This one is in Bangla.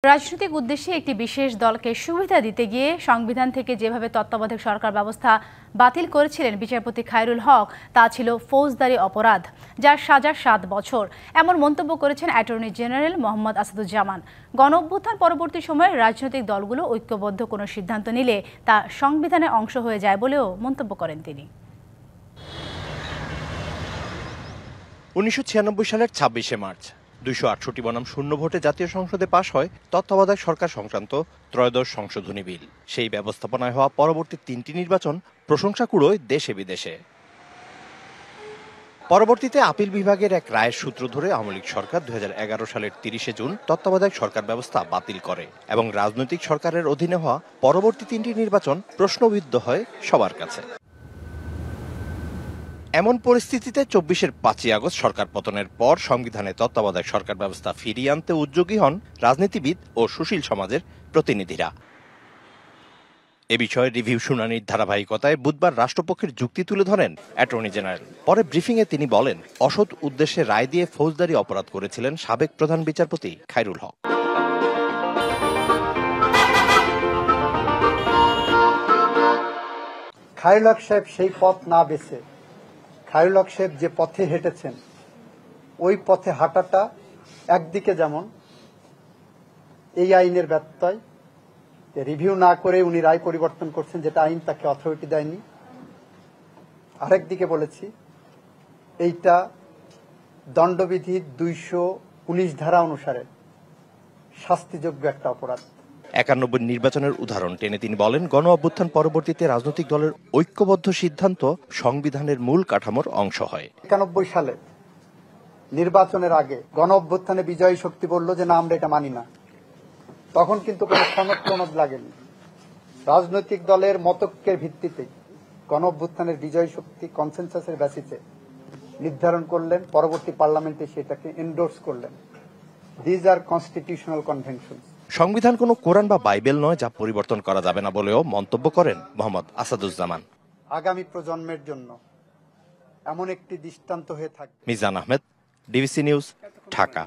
রাজনৈতিক উদ্দেশ্যে একটি বিশেষ দলকে সুবিধা দিতে গিয়ে সংবিধান থেকে যেভাবে তত্ত্বাবধায়ক সরকার ব্যবস্থা বাতিল করেছিলেন বিচারপতি খায়রুল হক, তা ছিল ফৌজদারি অপরাধ, যার সাজা 7 বছর। এমন মন্তব্য করেছেন অ্যাটর্নি জেনারেল মোহাম্মদ আসাদুজ্জামান। গণঅভ্যুত্থান পরবর্তী সময়ে রাজনৈতিক দলগুলো ঐক্যবদ্ধ কোনো সিদ্ধান্ত নিলে তা সংবিধানের অংশ হয়ে যায় বলেও মন্তব্য করেন তিনি। 1996 সালের 26শে মার্চ 268 বনাম শূন্য ভোটে জাতীয় সংসদে পাশ হয় তত্ত্বাবধায়ক সরকার সংক্রান্ত ত্রয়োদশ সংশোধনী বিল। সেই ব্যবস্থাপনায় হওয়া পরবর্তী 3টি নির্বাচন প্রশংসা কুড়োয় দেশে বিদেশে। পরবর্তীতে আপিল বিভাগের এক রায়ের সূত্র ধরে আওয়ামী লীগ সরকার 2011 সালের 30শে জুন তত্ত্বাবধায়ক সরকার ব্যবস্থা বাতিল করে এবং রাজনৈতিক সরকারের অধীনে হওয়া পরবর্তী 3টি নির্বাচন প্রশ্নবিদ্ধ হয় সবার কাছে। এমন পরিস্থিতিতে 24-এর 5ই আগস্ট সরকার পতনের পর সংবিধানে তত্ত্বাবধায়ক সরকার ব্যবস্থা ফিরিয়ে আনতে উদ্যোগী হন রাজনীতিবিদ ও সুশীল সমাজের প্রতিনিধিরা। এ বিষয়ে রিভিউ শুনানির ধারাবাহিকতায় বুধবার রাষ্ট্রপক্ষের যুক্তি তুলে ধরেন অ্যাটর্নি জেনারেল। পরে ব্রিফিংয়ে তিনি বলেন, অসৎ উদ্দেশ্যে রায় দিয়ে ফৌজদারি অপরাধ করেছিলেন সাবেক প্রধান বিচারপতি খায়রুল হক। খায়রুল হক সাহেব সেই পথ না বেছে খায়রুল হক সাহেব যে পথে হেঁটেছেন, ওই পথে হাঁটাটা একদিকে যেমন এই আইনের ব্যত্যয়, রিভিউ না করে উনি রায় পরিবর্তন করছেন যেটা আইন তাকে অথরিটি দেয়নি। আরেকদিকে বলেছি এইটা দণ্ডবিধির 219 ধারা অনুসারে শাস্তিযোগ্য একটা অপরাধ। 91 নির্বাচনের উদাহরণ টেনে তিনি বলেন, গণ অভ্যুত্থান পরবর্তীতে রাজনৈতিক দলের ঐক্যবদ্ধ সিদ্ধান্ত সংবিধানের মূল কাঠামোর অংশ হয়। 91 সালে নির্বাচনের আগে গণ অভ্যুত্থানে বিজয়ী শক্তি বলল যে না, আমরা এটা মানি না। তখন কিন্তু কোনো সনদ টনদ লাগেনি। রাজনৈতিক দলের মতৈক্যের ভিত্তিতে গণ অভ্যুত্থানের বিজয়ী শক্তি কনসেনসাসের বেসিসে নির্ধারণ করলেন, পরবর্তী পার্লামেন্টে সেটাকে এন্ডোর্স করলেন। These are constitutional conventions. সংবিধান কোনো কোরআন বা বাইবেল নয় যা পরিবর্তন করা যাবে না বলেও মন্তব্য করেন মোহাম্মদ আসাদুজ্জামান। আগামী প্রজন্মের জন্য এমন একটি দৃষ্টান্ত হয়ে থাকবে। Mizan Ahmed, DBC news, Dhaka.